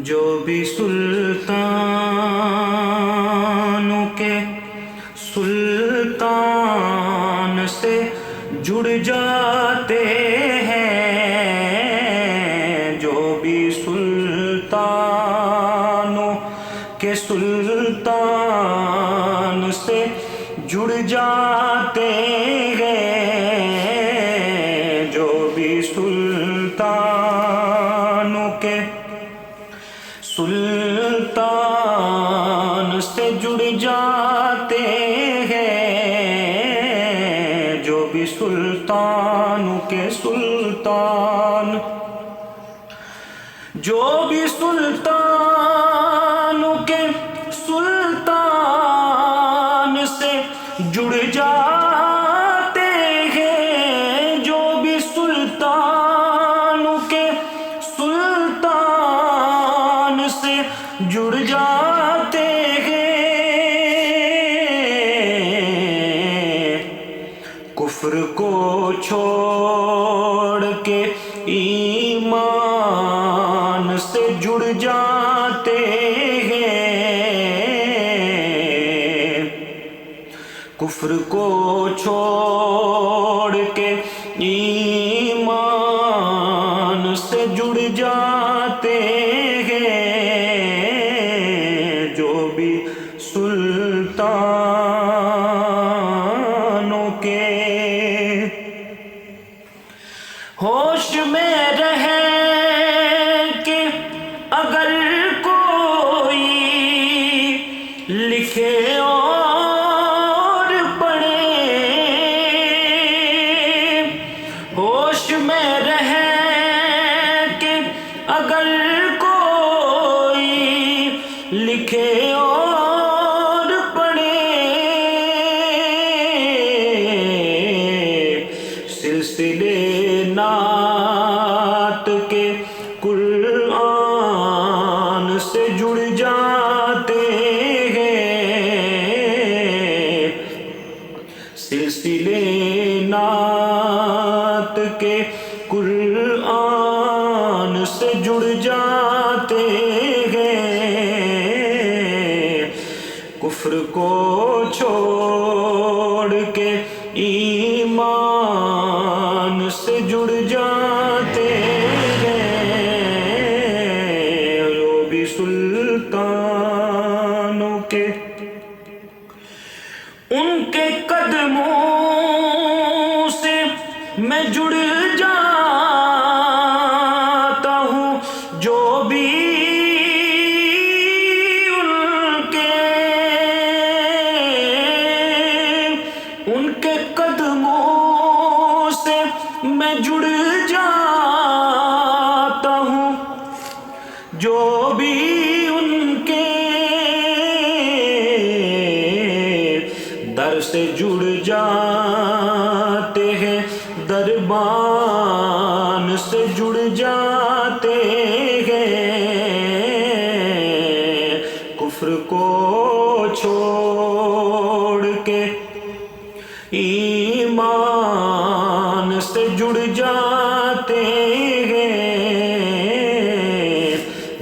جو بھی سلطانوں کے سلطان سے جڑ جاتے ہیں، جو بھی سلطانوں کے سلطان سے جڑ جاتے ہیں، جو بھی سلطانوں کے سلطان سے جڑ جاتے ہیں، جو بھی سلطانوں کے سلطان، جو بھی سلطانوں کے سلطان سے جڑ جاتے ہیں، جو بھی سلطانوں کے سلطان سے جڑ جاتے ہیں، کفر کو چھوڑ کے ایمان سے جڑ جاتے ہیں، کفر کو چھوڑ کے ایمان سے جڑ جاتے ہیں، جو بھی سلطانوں کے ہوش میں رہے کہ اگر کوئی لکھے اور پڑھے، ہوش میں رہے کہ اگر کوئی لکھے اور پڑھے، سلسلے نعت کے قرآن سے جڑ جاتے ہیں، سلسلے نعت کے قرآن سے جڑ جاتے ہیں، کفر کو چھوڑ کے ایمان سے جڑ جاتے ہیں، جو بھی سلطانوں کے ان کے قدموں سے میں جڑ جاتا ہوں، جو بھی ان کے قدموں سے میں جڑ جاتا ہوں، جو بھی ان کے در سے جڑ جاتے ہیں، دربان سے جڑ جاتے ہیں، کفر کو چھوڑ کے ایمان سے جڑ جاتے ہیں،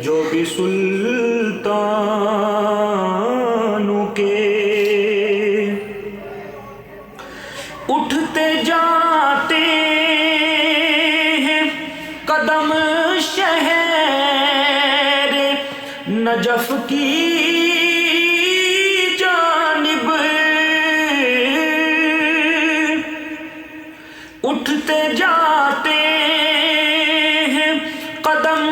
جو بھی سلطانوں کے اٹھتے جاتے ہیں قدم شہر نجف کی جانب، اٹھتے جاتے ہیں قدم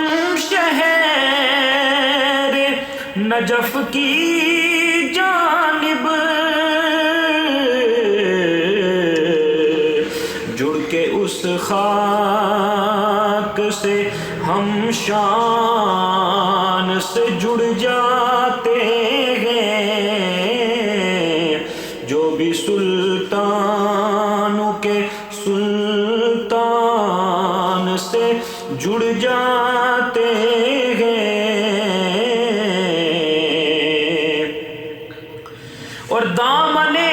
شہر نجف کی جانب، جڑ کے اس خاک سے ہم شان سے جڑ جاتے ہیں، جو بھی سلطانوں کے سلطان سے جڑ جاتے ہیں، اور دامن ہے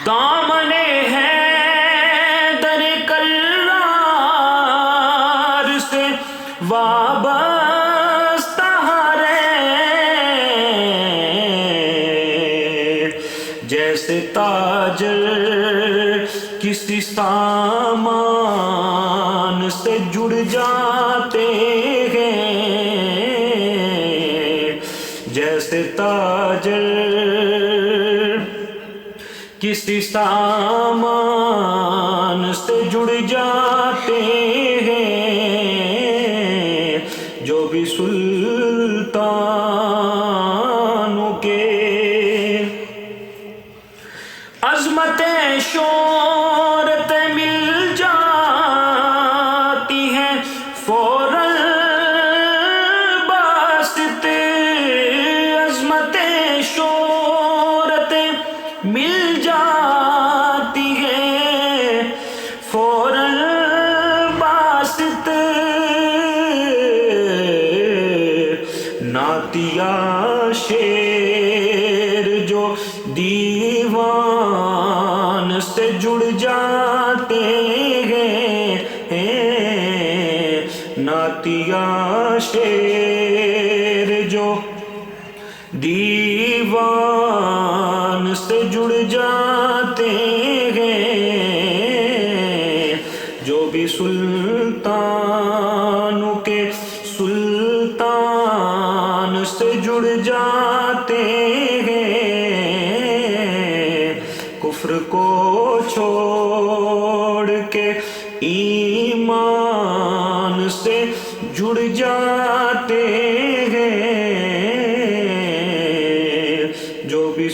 دامن حیدر کرار سے وابستہ رہے، جیسے تاجر کسی سامان سے جڑ جاتے ہیں، جیسے تاجر کسی سامان سے جڑ جاتے ہیں، جو بھی سلطانوں کے عظمت شہرت مل جاتی ہے فوراً باسط، عظمت شہرت مل جاتی ہے فوراً باسط، نعتیہ شعر جو دیوان سے جڑ جاتے ہیں، نعتیہ شعر جو دیوان سے جڑ جاتے ہیں، جو بھی سلطانوں کے سلطان سے جڑ جاتے ہیں، کفر کو چھوڑ کے ایمان سے جڑ جاتے ہیں، جو بھی